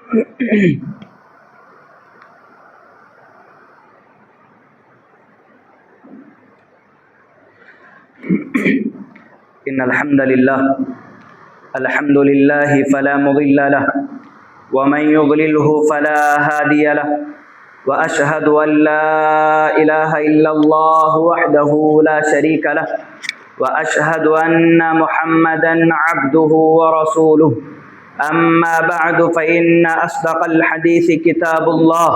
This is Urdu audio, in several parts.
إن الحمد لله فلا مضل له ومن يضلله فلا هادي له وأشهد أن لا إله إلا الله وحده لا شريك له وأشهد أن محمدا عبده ورسوله أما بعد فإن أصدق الحديث كتاب الله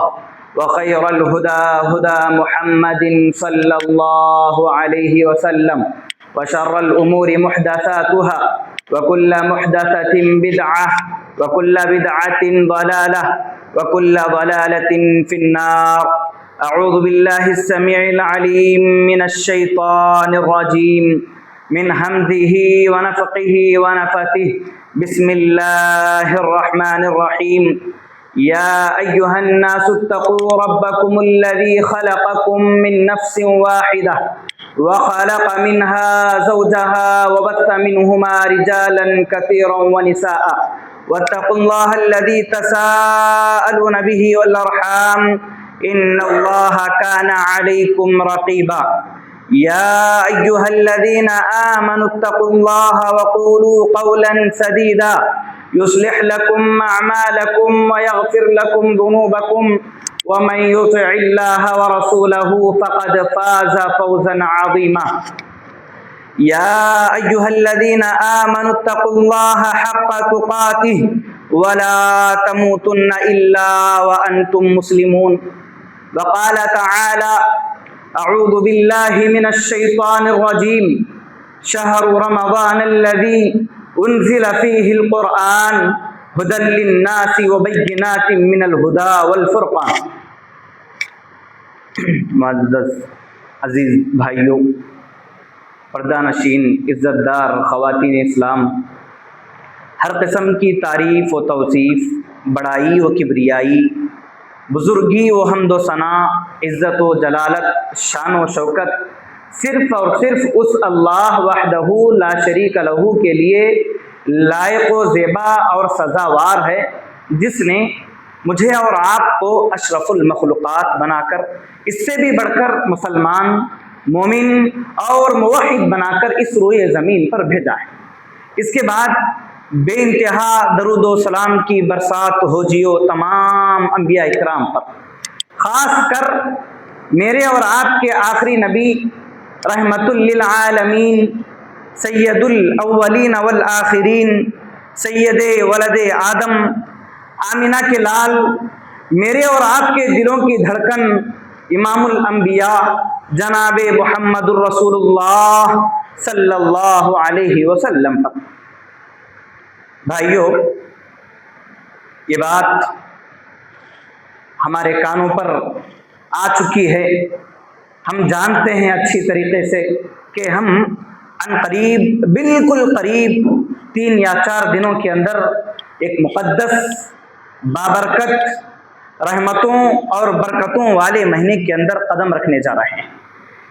وخير الهدى هدى محمد صلى الله عليه وسلم وشر الأمور محدثاتها وكل محدثة بدعة وكل بدعة ضلالة وكل ضلالة في النار. أعوذ بالله السميع العليم من الشيطان الرجيم من همزه ونفخه ونفثه. بسم الله الرحمن الرحيم. يا أيها الناس اتقوا ربكم الذي خلقكم من نفس واحدة وخلق منها زوجها وبث منهما رجالا كثيرا ونساء واتقوا الله الذي تساءلون به والأرحام إن الله كان عليكم رقيبا. يا أيها الذين آمنوا اتقوا الله وقولوا قولا سديدا يصلح لكم أعمالكم ويغفر لكم ذنوبكم ومن يطع الله ورسوله فقد فاز فوزا عظيما. يا أيها الذين آمنوا اتقوا الله حق تقاته ولا تموتن إلا وأنتم مسلمون. وقال تعالى: أعوذ بالله من الشيطان الرجيم. شهر رمضان الذي أنزل فيه القرآن هدى للناس وبينات من الهدى والفرقان. معزز عزیز بھائیوں، پردہ نشین، عزت دار خواتین اسلام، ہر قسم کی تعریف و توصیف، بڑائی و کبریائی، بزرگی و حمد و ثنا، عزت و جلالت، شان و شوکت صرف اور صرف اس اللہ وحدہ لا شریک لہ کے لیے لائق و زیبا اور سزاوار ہے، جس نے مجھے اور آپ کو اشرف المخلوقات بنا کر، اس سے بھی بڑھ کر مسلمان، مومن اور موحد بنا کر اس روئے زمین پر بھیجا ہے۔ اس کے بعد بے انتہا درود و سلام کی برسات ہو جیو تمام انبیاء اکرام پر، خاص کر میرے اور آپ کے آخری نبی رحمت للعالمین، سید الاولین والآخرین، سید ولد آدم، آمنہ کے لال، میرے اور آپ کے دلوں کی دھڑکن، امام الانبیاء جناب محمد الرسول اللہ صلی اللہ علیہ وسلم پر۔ بھائیو، یہ بات ہمارے کانوں پر آ چکی ہے، ہم جانتے ہیں اچھی طریقے سے کہ ہم عنقریب، بالکل قریب 3 یا 4 دنوں کے اندر ایک مقدس، بابرکت، رحمتوں اور برکتوں والے مہینے کے اندر قدم رکھنے جا رہے ہیں۔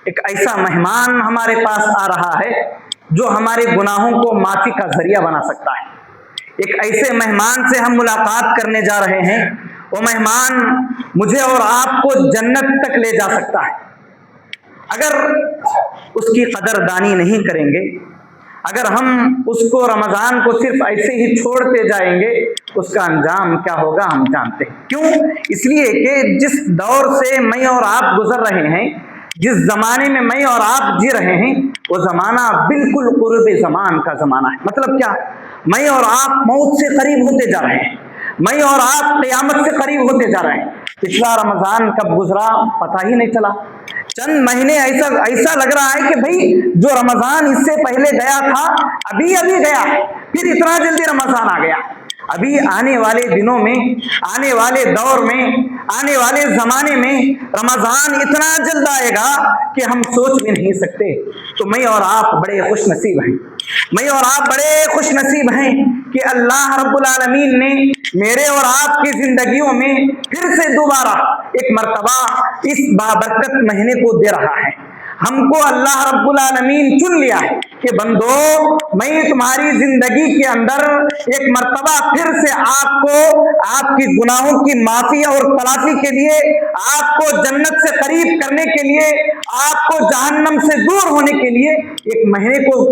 ایک ایسا مہمان ہمارے پاس آ رہا ہے جو ہمارے گناہوں کو معافی کا ذریعہ بنا سکتا ہے۔ ایک ایسے مہمان سے ہم ملاقات کرنے جا رہے ہیں، وہ مہمان مجھے اور آپ کو جنت تک لے جا سکتا ہے۔ اگر اس کی قدردانی نہیں کریں گے، اگر ہم اس کو رمضان کو صرف ایسے ہی چھوڑتے جائیں گے، اس کا انجام کیا ہوگا ہم جانتے ہیں۔ کیوں؟ اس لیے کہ جس دور سے میں اور آپ گزر رہے ہیں، جس زمانے میں میں اور آپ جی رہے ہیں، وہ زمانہ بالکل قرب زمان کا زمانہ ہے۔ مطلب کیا؟ میں اور آپ موت سے قریب ہوتے جا رہے ہیں، میں اور آپ قیامت سے قریب ہوتے جا رہے ہیں۔ پچھلا رمضان کب گزرا پتہ ہی نہیں چلا، چند مہینے ایسا لگ رہا ہے کہ بھئی جو رمضان اس سے پہلے گیا تھا ابھی گیا، پھر اتنا جلدی رمضان آ گیا۔ ابھی آنے والے دنوں میں، آنے والے دور میں، آنے والے زمانے میں رمضان اتنا جلد آئے گا کہ ہم سوچ بھی نہیں سکتے۔ تو میں اور آپ بڑے خوش نصیب ہیں، میں اور آپ بڑے خوش نصیب ہیں کہ اللہ رب العالمین نے میرے اور آپ کی زندگیوں میں پھر سے دوبارہ ایک مرتبہ اس بابرکت مہینے کو دے رہا ہے۔ ہم کو اللہ رب العالمین چن لیا ہے کہ بندو میں تمہاری زندگی کے اندر ایک مرتبہ پھر سے آپ کو آپ کی گناہوں کی معافی اور تلافی کے لیے، آپ کو جنت سے قریب کرنے کے لیے، آپ کو جہنم سے دور ہونے کے لیے ایک مہینے کو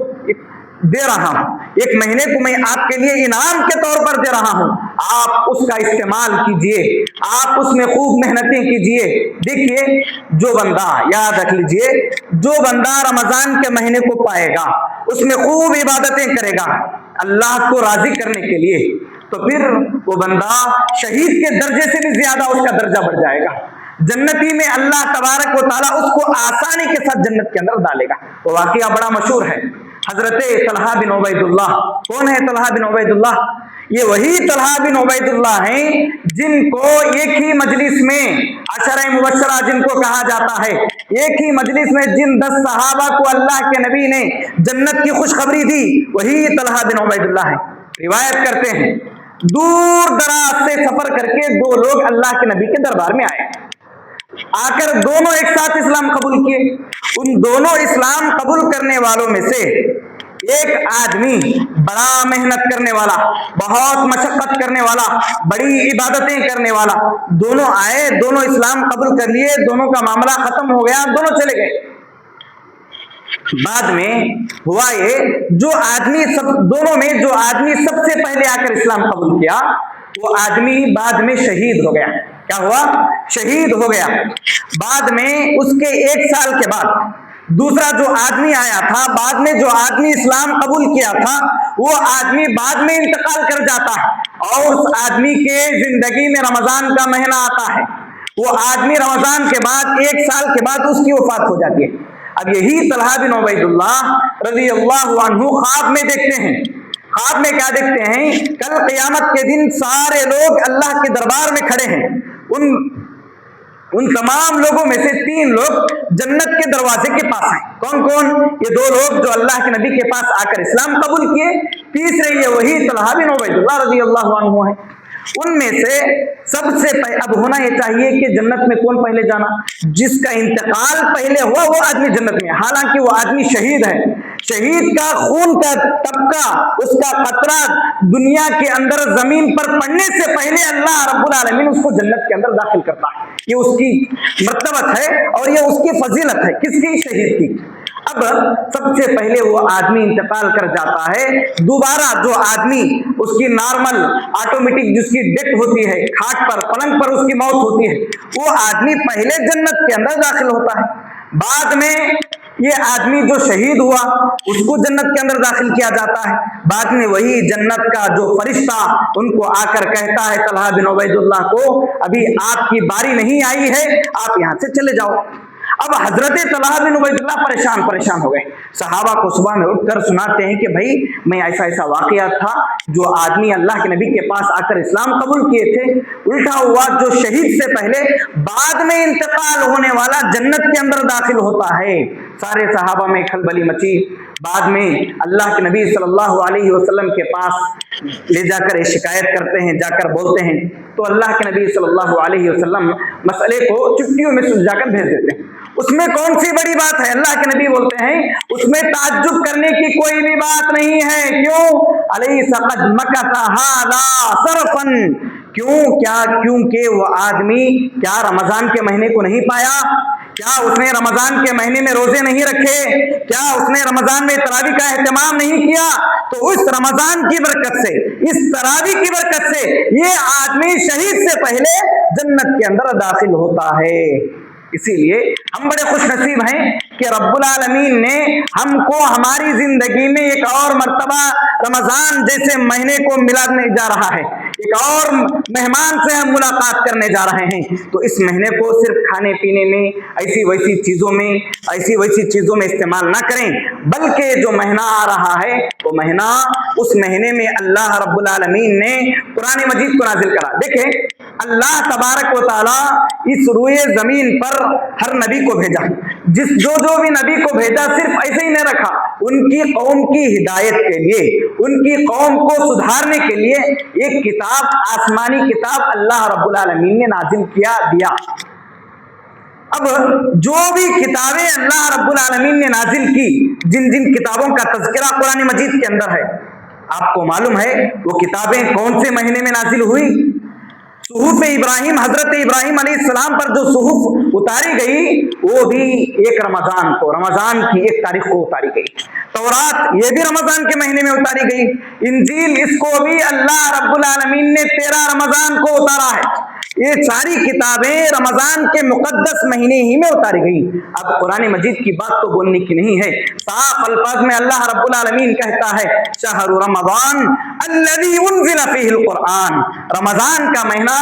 دے رہا ہوں، ایک مہینے کو میں آپ کے لیے انعام کے طور پر دے رہا ہوں، آپ اس کا استعمال کیجئے، آپ اس میں خوب محنتیں کیجئے۔ دیکھیے جو بندہ، یاد رکھ لیجئے، جو بندہ رمضان کے مہینے کو پائے گا، اس میں خوب عبادتیں کرے گا اللہ کو راضی کرنے کے لیے، تو پھر وہ بندہ شہید کے درجے سے بھی زیادہ اس کا درجہ بڑھ جائے گا۔ جنتی میں اللہ تبارک و تعالیٰ اس کو آسانی کے ساتھ جنت کے اندر ڈالے گا۔ وہ واقعہ بڑا مشہور ہے، حضرت طلحہ بن عبید اللہ۔ کون ہے طلحہ بن عبید اللہ؟ یہ وہی طلحہ بن عبید اللہ ہیں جن کو ایک ہی مجلس میں، عشرہ مبشرہ جن کو کہا جاتا ہے، ایک ہی مجلس میں جن 10 صحابہ کو اللہ کے نبی نے جنت کی خوشخبری دی، وہی طلحہ بن عبید اللہ ہے۔ روایت کرتے ہیں دور دراز سے سفر کر کے 2 لوگ اللہ کے نبی کے دربار میں آئے، آ کر دونوں ایک ساتھ اسلام قبول کیے۔ ان دونوں اسلام قبول کرنے والوں میں سے ایک آدمی بڑا محنت کرنے والا، بہت مشقت کرنے والا، بڑی عبادتیں کرنے والا، دونوں آئے، دونوں اسلام قبول کر لیے، دونوں کا معاملہ ختم ہو گیا، دونوں چلے گئے۔ بعد میں ہوا یہ، دونوں میں جو آدمی سب سے پہلے آ کر اسلام قبول کیا، وہ آدمی بعد میں شہید ہو گیا۔ کیا ہوا؟ شہید ہو گیا۔ بعد میں اس کے 1 سال کے بعد دوسرا جو آدمی آیا تھا، بعد میں جو آدمی اسلام قبول کیا تھا، وہ آدمی بعد میں انتقال کر جاتا ہے، اور اس آدمی کے زندگی میں رمضان کا مہینہ آتا ہے، وہ آدمی رمضان کے بعد 1 سال کے بعد اس کی وفات ہو جاتی ہے۔ اب یہی طلحہ بن عبید اللہ رضی اللہ عنہ خواب میں دیکھتے ہیں۔ خواب میں کیا دیکھتے ہیں؟ کل قیامت کے دن سارے لوگ اللہ کے دربار میں کھڑے ہیں، ان تمام لوگوں میں سے 3 لوگ جنت کے دروازے کے پاس ہیں۔ کون کون؟ یہ 2 لوگ جو اللہ کے نبی کے پاس آ کر اسلام قبول کیے، تیسرے یہ وہی طلحہ بن عبید اللہ رضی اللہ عنہ ہیں۔ ان میں سے سب سے اب ہونا یہ چاہیے کہ جنت میں کون پہلے جانا؟ جس کا انتقال پہلے ہوا وہ آدمی جنت میں، حالانکہ وہ آدمی شہید ہے۔ شہید کا خون کا طبقہ، اس کا قطرہ دنیا کے اندر زمین پر پڑنے سے پہلے اللہ رب العالمین اس کو جنت کے اندر داخل کرتا ہے۔ یہ اس کی مرتبت ہے اور یہ اس کی فضیلت ہے۔ کس کی؟ شہید کی۔ اب سب سے پہلے وہ آدمی انتقال کر جاتا ہے، دوبارہ جو آدمی اس کی نارمل آٹومیٹک جس کی ڈیتھ ہوتی ہے، کھاٹ پر پلنگ پر اس کی موت ہوتی ہے، وہ آدمی پہلے جنت کے اندر داخل ہوتا ہے۔ بعد میں یہ آدمی جو شہید ہوا اس کو جنت کے اندر داخل کیا جاتا ہے۔ بعد میں وہی جنت کا جو فرشتہ ان کو آ کر کہتا ہے طلحہ بن عبید اللہ کو، ابھی آپ کی باری نہیں آئی ہے، آپ یہاں سے چلے جاؤ۔ اب حضرت طلحہ بن عبید اللہ پریشان ہو گئے۔ صحابہ کو صبح میں اٹھ کر سناتے ہیں کہ بھائی میں ایسا واقعہ تھا، جو آدمی اللہ کے نبی کے پاس آ کر اسلام قبول کیے تھے، الٹا ہوا جو شہید سے پہلے بعد میں انتقال ہونے والا جنت کے اندر داخل ہوتا ہے۔ سارے صحابہ میں کھلبلی مچی۔ بعد میں اللہ کے نبی صلی اللہ علیہ وسلم کے پاس لے جا کر شکایت کرتے ہیں، جا کر بولتے ہیں، تو اللہ کے نبی صلی اللہ علیہ وسلم مسئلے کو چٹکیوں میں سلجھا کر بھیج دیتے ہیں۔ اس میں کون سی بڑی بات ہے؟ اللہ کے نبی بولتے ہیں اس میں تعجب کرنے کی کوئی بھی بات نہیں ہے۔ کیوں؟ الیس قد مکث ھذا صرفا، کیونکہ وہ آدمی کیا رمضان کے مہینے کو نہیں پایا؟ کیا اس نے رمضان کے مہینے میں روزے نہیں رکھے؟ کیا اس نے رمضان میں تراویح کا اہتمام نہیں کیا؟ تو اس رمضان کی برکت سے، اس تراویح کی برکت سے یہ آدمی شہید سے پہلے جنت کے اندر داخل ہوتا ہے۔ اسی لیے ہم بڑے خوش نصیب ہیں کہ رب العالمین نے ہم کو ہماری زندگی میں ایک اور مرتبہ رمضان جیسے مہینے کو ملانے جا رہا ہے، ایک اور مہمان سے ہم ملاقات کرنے جا رہے ہیں۔ تو اس مہینے کو صرف کھانے پینے میں، ایسی ویسی چیزوں میں استعمال نہ کریں، بلکہ جو مہینہ آ رہا ہے وہ مہینہ، اس مہینے میں اللہ رب العالمین نے قرآن مجید کو نازل کرا۔ دیکھیں اللہ تبارک و تعالی اس روئے زمین پر ہر نبی کو بھیجا، جو بھی نبی کو بھیجا صرف ایسے ہی نہیں رکھا، ان کی قوم کی ہدایت کے لیے، ان کی قوم کو سدھارنے کے لیے ایک کتاب، آسمانی کتاب اللہ رب العالمین نے نازل دیا۔ اب جو بھی کتابیں اللہ رب العالمین نے نازل کی، جن جن کتابوں کا تذکرہ قرآن مجید کے اندر ہے، آپ کو معلوم ہے وہ کتابیں کون سے مہینے میں نازل ہوئی؟ صحف ابراہیم، حضرت ابراہیم علیہ السلام پر جو صحف اتاری گئی وہ بھی ایک رمضان کو، رمضان کی 1 تاریخ کو اتاری گئی۔ تورات یہ بھی رمضان کے مہینے میں اتاری گئی۔ انجیل اس کو بھی اللہ رب العالمین نے 13 رمضان کو اتارا ہے۔ یہ ساری کتابیں رمضان کے مقدس مہینے ہی میں اتاری گئی۔ اب قرآن مجید کی بات تو بولنے کی نہیں ہے، صاف الفاظ میں اللہ رب العالمین کہتا ہے شہر رمضان الذی انزل فیہ القرآن، رمضان کا مہینہ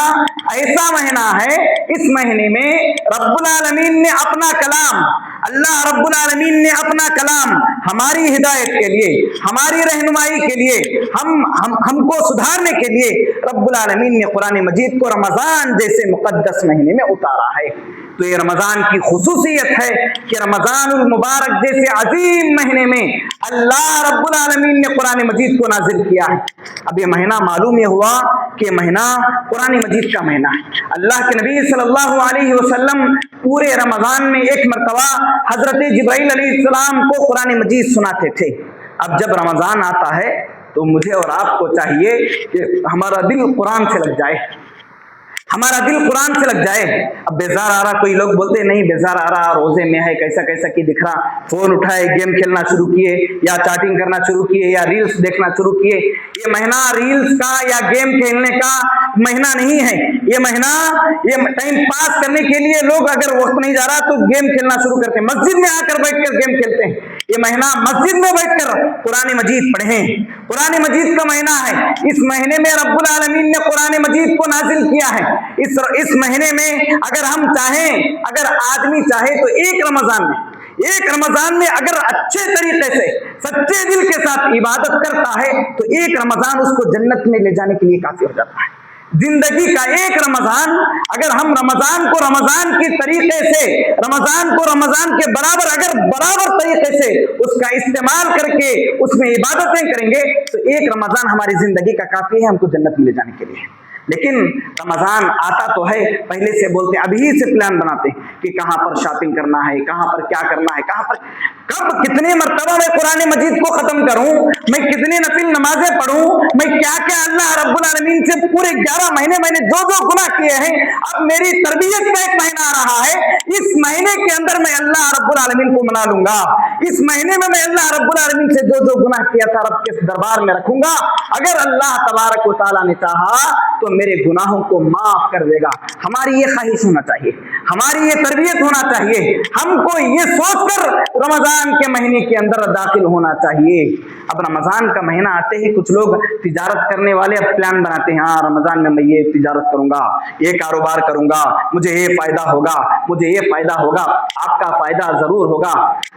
ایسا مہینہ ہے، اس مہینے میں رب العالمین نے اپنا کلام، اللہ رب العالمین نے اپنا کلام ہماری ہدایت کے لیے، ہماری رہنمائی کے لیے، ہم کو سدھارنے کے لیے رب العالمین نے قرآن مجید کو رمضان جیسے مقدس مہینے میں اتارا ہے۔ تو یہ رمضان کی خصوصیت ہے کہ رمضان المبارک جیسے عظیم مہینے میں اللہ رب العالمین نے قرآن مجید کو نازل کیا ہے۔ اب یہ مہینہ معلوم یہ ہوا کہ مہینہ قرآن مجید کا مہینہ ہے۔ اللہ کے نبی صلی اللہ علیہ وسلم پورے رمضان میں 1 مرتبہ حضرت جبرائیل علیہ السلام کو قرآن مجید سناتے تھے۔ اب جب رمضان آتا ہے تو مجھے اور آپ کو چاہیے کہ ہمارا دل قرآن سے لگ جائے، ہمارا دل قرآن سے لگ جائے۔ اب بیزار آ رہا، کوئی لوگ بولتے نہیں بیزار آ رہا، روزے میں ہے، کیسا کیسا کی دکھ رہا، فون اٹھائے، گیم کھیلنا شروع کیے یا چیٹنگ کرنا شروع کیے یا ریلز دیکھنا شروع کیے۔ یہ مہینہ ریلز کا یا گیم کھیلنے کا مہینہ نہیں ہے، یہ مہینہ یہ ٹائم پاس کرنے کے لیے لوگ اگر وقت نہیں جا رہا تو گیم کھیلنا شروع کرتے ہیں، مسجد میں آ کر بیٹھ کر گیم کھیلتے ہیں۔ یہ مہینہ مسجد میں بیٹھ کر قرآن مجید پڑھیں، قرآن مجید کا مہینہ ہے۔ اس مہینے میں رب العالمین نے قرآن مجید کو نازل کیا ہے۔ اس مہینے میں اگر ہم چاہیں، اگر آدمی چاہے تو ایک رمضان میں اگر اچھے طریقے سے سچے دل کے ساتھ عبادت کرتا ہے تو ایک رمضان اس کو جنت میں لے جانے کے لیے کافی ہو جاتا ہے۔ زندگی کا ایک رمضان اگر ہم رمضان کو رمضان کی طریقے سے، رمضان کو رمضان کے برابر طریقے سے اس کا استعمال کر کے اس میں عبادتیں کریں گے تو ایک رمضان ہماری زندگی کا کافی ہے ہم کو جنت میں لے جانے کے لیے۔ لیکن رمضان آتا تو ہے، پہلے سے بولتے، ابھی سے پلان بناتے کہ کہاں پر شاپنگ کرنا ہے، کہاں پر کیا کرنا ہے، کہاں پر کب کتنے مرتبہ میں قرآن مجید کو ختم کروں، میں کتنے نفل نمازیں پڑھوں، میں کیا کیا اللہ رب العالمین سے پورے 11 مہینے میں نے جو گناہ کیے ہیں، اب میری تربیت کا ایک مہینہ آ رہا ہے، اس مہینے کے اندر میں اللہ رب العالمین کو منا لوں گا، اس مہینے میں اللہ رب العالمین سے جو گناہ کیا تھا رب کے دربار میں رکھوں گا، اگر اللہ تبارک و تعالیٰ نے چاہا تو میرے گناہوں کو معاف کر دے گا۔ ہماری یہ خواہش ہونا چاہیے، ہماری یہ تربیت ہونا چاہیے، ہم کو یہ سوچ کر رمضان کے مہینے کے اندر داخل ہونا چاہیے۔ اب رمضان کا مہینہ آتے ہی کچھ لوگ تجارت کرنے والے اب پلان بناتے ہیں، ہاں رمضان میں یہ تجارت کروں گا، یہ کاروبار کروں گا، مجھے یہ فائدہ ہوگا، مجھے یہ فائدہ ہوگا۔ آپ کا فائدہ ضرور ہوگا،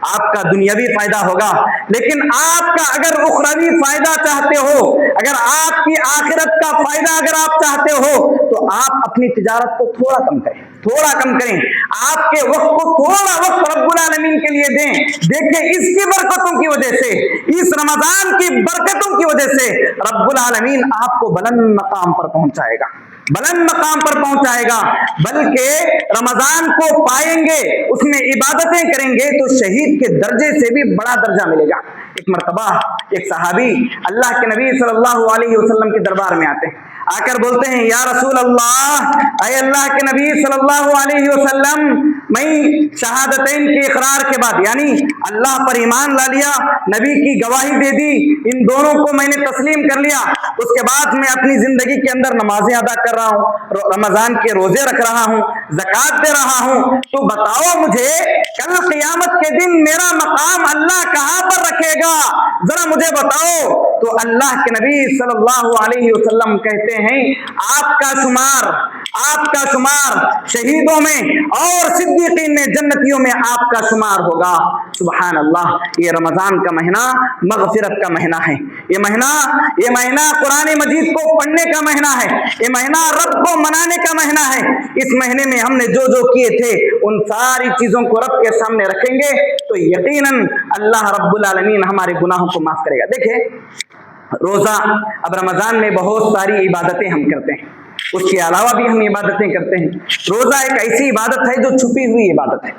آپ کا دنیاوی فائدہ ہوگا، لیکن آپ کا اگر اخروی فائدہ چاہتے ہو، اگر آپ کی آخرت کا فائدہ اگر آپ چاہتے ہو تو آپ اپنی تجارت کو تھوڑا کم کریں، تھوڑا کم کریں، آپ کے وقت کو تھوڑا وقت رب العالمین کے لیے دیں۔ دیکھیں اس کی برکتوں کی وجہ سے، اس رمضان کی برکتوں کی وجہ سے رب العالمین آپ کو بلند مقام پر پہنچائے گا، بلند مقام پر پہنچائے گا، بلکہ رمضان کو پائیں گے، اس میں عبادتیں کریں گے تو شہید کے درجے سے بھی بڑا درجہ ملے گا۔ ایک مرتبہ ایک صحابی اللہ کے نبی صلی اللہ علیہ وسلم کے دربار میں آتے ہیں، آ کر بولتے ہیں یا رسول اللہ، اے اللہ کے نبی صلی اللہ علیہ وسلم، میں شہادتین کے اقرار کے بعد یعنی اللہ پر ایمان لا لیا، نبی کی گواہی دے دی، ان دونوں کو میں نے تسلیم کر لیا، اس کے بعد میں اپنی زندگی کے اندر نمازیں ادا کر رہا ہوں، رمضان کے روزے رکھ رہا ہوں، زکوٰۃ دے رہا ہوں، تو بتاؤ مجھے کل قیامت کے دن میرا مقام اللہ کہاں پر رکھے گا، ذرا مجھے بتاؤ۔ تو اللہ کے نبی صلی اللہ علیہ وسلم کہتے ہیں آپ کا شمار شہیدوں میں اور صدیقین میں، جنتیوں میں آپ کا شمار ہوگا۔ سبحان اللہ۔ یہ رمضان کا مہینہ مغفرت کا مہینہ ہے، یہ مہینہ قرآن مجید کو پڑھنے کا مہینہ ہے، یہ مہینہ رب کو منانے کا مہینہ ہے۔ اس مہینے میں ہم نے جو کیے تھے ان ساری چیزوں کو رب کے سامنے رکھیں گے تو یقیناً اللہ رب العالمین ہمارے گناہوں کو معاف کرے گا۔ دیکھیں روزہ، اب رمضان میں بہت ساری عبادتیں ہم کرتے ہیں، اس کے علاوہ بھی ہم عبادتیں کرتے ہیں۔ روزہ ایک ایسی عبادت ہے جو چھپی ہوئی عبادت ہے،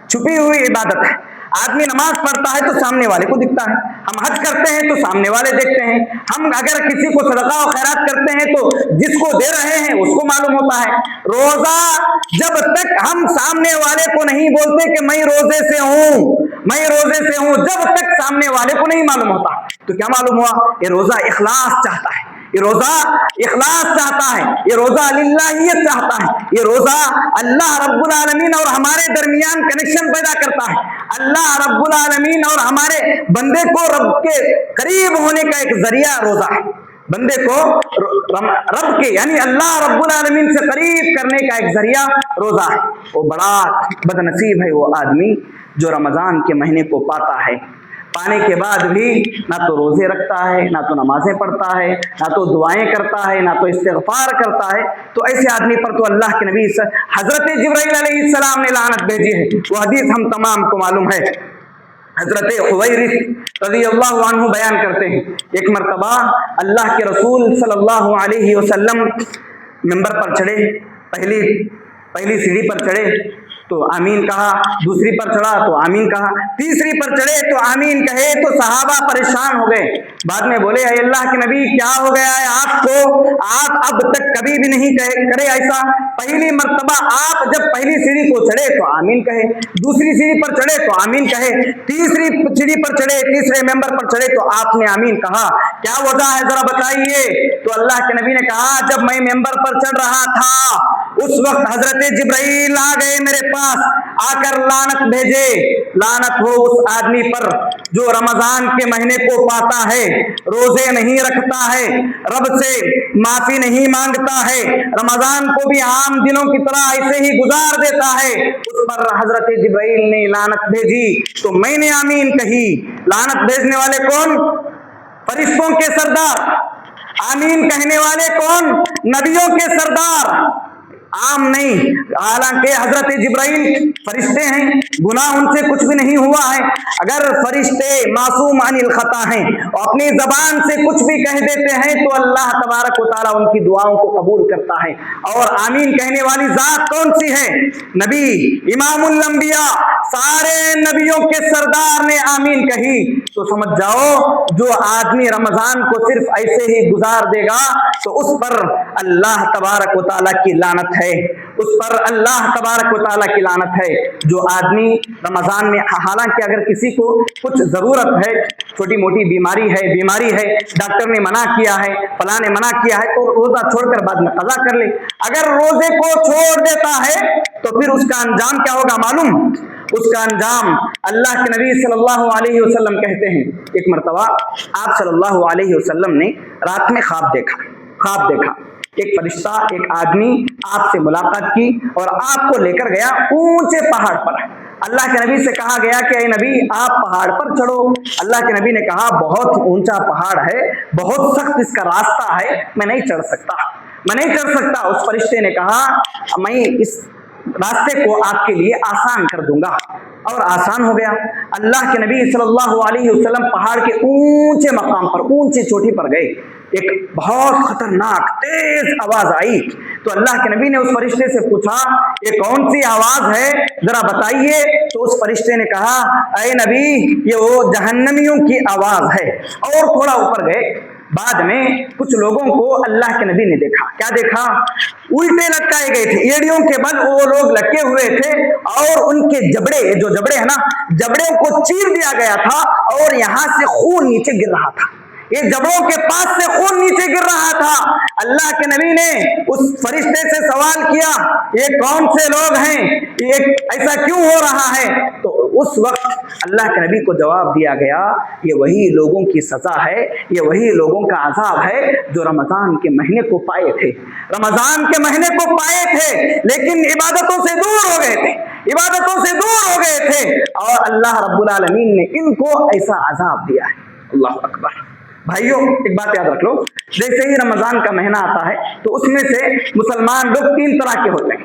چھپی ہوئی عبادت ہے۔ آدمی نماز پڑھتا ہے تو سامنے والے کو دکھتا ہے، ہم حج کرتے ہیں تو سامنے والے دیکھتے ہیں، ہم اگر کسی کو صدقہ و خیرات کرتے ہیں تو جس کو دے رہے ہیں اس کو معلوم ہوتا ہے۔ روزہ جب تک ہم سامنے والے کو نہیں بولتے کہ میں روزے سے ہوں، میں روزے سے ہوں، جب تک سامنے والے کو نہیں معلوم ہوتا تو کیا معلوم ہوا؟ یہ روزہ اخلاص چاہتا ہے، یہ روزہ اخلاص چاہتا ہے، یہ روزہ للہیت چاہتا ہے، یہ روزہ اللہ رب العالمین اور ہمارے درمیان کنیکشن پیدا کرتا ہے۔ اللہ رب العالمین اور ہمارے بندے کو رب کے قریب ہونے کا ایک ذریعہ روزہ ہے، بندے کو رب کے یعنی اللہ رب العالمین سے قریب کرنے کا ایک ذریعہ روزہ ہے۔ وہ بڑا بد نصیب ہے وہ آدمی جو رمضان کے مہینے کو پاتا ہے، پانے کے بعد بھی نہ تو روزے رکھتا ہے، نہ تو نمازیں پڑھتا ہے، نہ تو دعائیں کرتا ہے، نہ تو استغفار کرتا ہے۔ تو ایسے آدمی پر تو اللہ کے نبی حضرت جبرائیل علیہ السلام نے لعنت بھیجی ہے۔ وہ حدیث ہم تمام کو معلوم ہے، حضرت حویرث رضی اللہ عنہ بیان کرتے ہیں، ایک مرتبہ اللہ کے رسول صلی اللہ علیہ وسلم ممبر پر چڑھے، پہلی سیڑھی پر چڑھے تو آمین کہا، دوسری پر چڑھا تو آمین کہا، تیسری پر چڑھے تو آمین کہے تو صحابہ پریشان ہو گئے۔ بعد میں بولے اے اللہ کے نبی کیا ہو گیا ہے آپ کو، آپ اب تک کبھی بھی نہیں کرے ایسا، پہلی مرتبہ آپ جب پہلی سیڑھی کو چڑھے تو آمین کہے، دوسری سیڑھی پر چڑھے تو آمین کہے، تیسری سیڑھی پر چڑھے، تیسرے ممبر پر چڑھے تو آپ نے آمین کہا، کیا وجہ ہے ذرا بتائیے؟ تو اللہ کے نبی نے کہا جب میں ممبر پر چڑھ رہا تھا اس وقت حضرت جبرائیل آ گئے میرے پاس، آ کر لعنت بھیجے، لعنت ہو اس آدمی پر جو رمضان کے مہینے کو پاتا ہے، روزے نہیں رکھتا ہے، رب سے معافی نہیں مانگتا ہے، رمضان کو بھی عام دنوں کی طرح ایسے ہی گزار دیتا ہے، اس پر حضرت جبرائیل نے لعنت بھیجی تو میں نے آمین کہی۔ لعنت بھیجنے والے کون؟ فرشتوں کے سردار۔ آمین کہنے والے کون؟ نبیوں کے سردار، عام نہیں۔ حالانکہ حضرت جبرائیل فرشتے ہیں، گناہ ان سے کچھ بھی نہیں ہوا ہے، اگر فرشتے معصوم عن الخطا ہیں اور اپنی زبان سے کچھ بھی کہہ دیتے ہیں تو اللہ تبارک و تعالیٰ ان کی دعاؤں کو قبول کرتا ہے۔ اور آمین کہنے والی ذات کون سی ہے؟ نبی، امام الانبیاء، سارے نبیوں کے سردار نے آمین کہی۔ تو سمجھ جاؤ جو آدمی رمضان کو صرف ایسے ہی گزار دے گا تو اس پر اللہ تبارک و تعالیٰ کی لعنت ہے، اس پر اللہ تبارک و تعالیٰ کی لعنت ہے۔ جو آدمی رمضان میں حالانکہ اگر کسی کو کچھ ضرورت ہے، چھوٹی موٹی بیماری ہے، ڈاکٹر نے منع کیا ہے، فلاں نے منع کیا ہے تو روزہ چھوڑ کر بعد میں قضا کر لے۔ اگر روزے کو چھوڑ دیتا ہے تو پھر اس کا انجام کیا ہوگا معلوم؟ اس کا انجام اللہ کے نبی صلی اللہ علیہ وسلم کہتے ہیں، ایک مرتبہ آپ صلی اللہ علیہ وسلم نے رات میں خواب دیکھا، ایک فرشتہ ایک آدمی آپ سے ملاقات کی اور آپ کو لے کر گیا اونچے پہاڑ پر۔ اللہ کے نبی سے کہا گیا کہ اے نبی آپ پہاڑ پر چڑھو۔ اللہ کے نبی نے کہا بہت اونچا پہاڑ ہے، بہت سخت اس کا راستہ ہے، میں نہیں چڑھ سکتا۔ اس فرشتے نے کہا میں اس راستے کو آپ کے لیے آسان کر دوں گا، اور آسان ہو گیا۔ اللہ کے نبی صلی اللہ علیہ وسلم پہاڑ کے اونچے مقام پر، اونچی چوٹی پر گئے، ایک بہت خطرناک تیز آواز آئی تو اللہ کے نبی نے اس فرشتے سے پوچھا یہ کون سی آواز ہے ذرا بتائیے؟ تو اس فرشتے نے کہا اے نبی یہ وہ جہنمیوں کی آواز ہے، اور تھوڑا اوپر گئے۔ بعد میں کچھ لوگوں کو اللہ کے نبی نے دیکھا، کیا دیکھا؟ الٹے لٹکائے گئے تھے، ایڑیوں کے بل وہ لوگ لٹکے ہوئے تھے اور ان کے جبڑے ہیں نا، جبڑوں کو چیر دیا گیا تھا اور یہاں سے خون نیچے گر رہا تھا، یہ جبڑوں کے پاس سے خون نیچے گر رہا تھا۔ اللہ کے نبی نے اس فرشتے سے سوال کیا یہ کون سے لوگ ہیں، یہ ایسا کیوں ہو رہا ہے؟ تو اس وقت اللہ کے نبی کو جواب دیا گیا یہ وہی لوگوں کی سزا ہے، یہ وہی لوگوں کا عذاب ہے جو رمضان کے مہینے کو پائے تھے، لیکن عبادتوں سے دور ہو گئے تھے اور اللہ رب العالمین نے ان کو ایسا عذاب دیا ہے۔ اللہ اکبر۔ بھائیوں ایک بات یاد رکھ لو، جیسے ہی رمضان کا مہینہ آتا ہے تو اس میں سے مسلمان لوگ تین طرح کے ہوتے ہیں،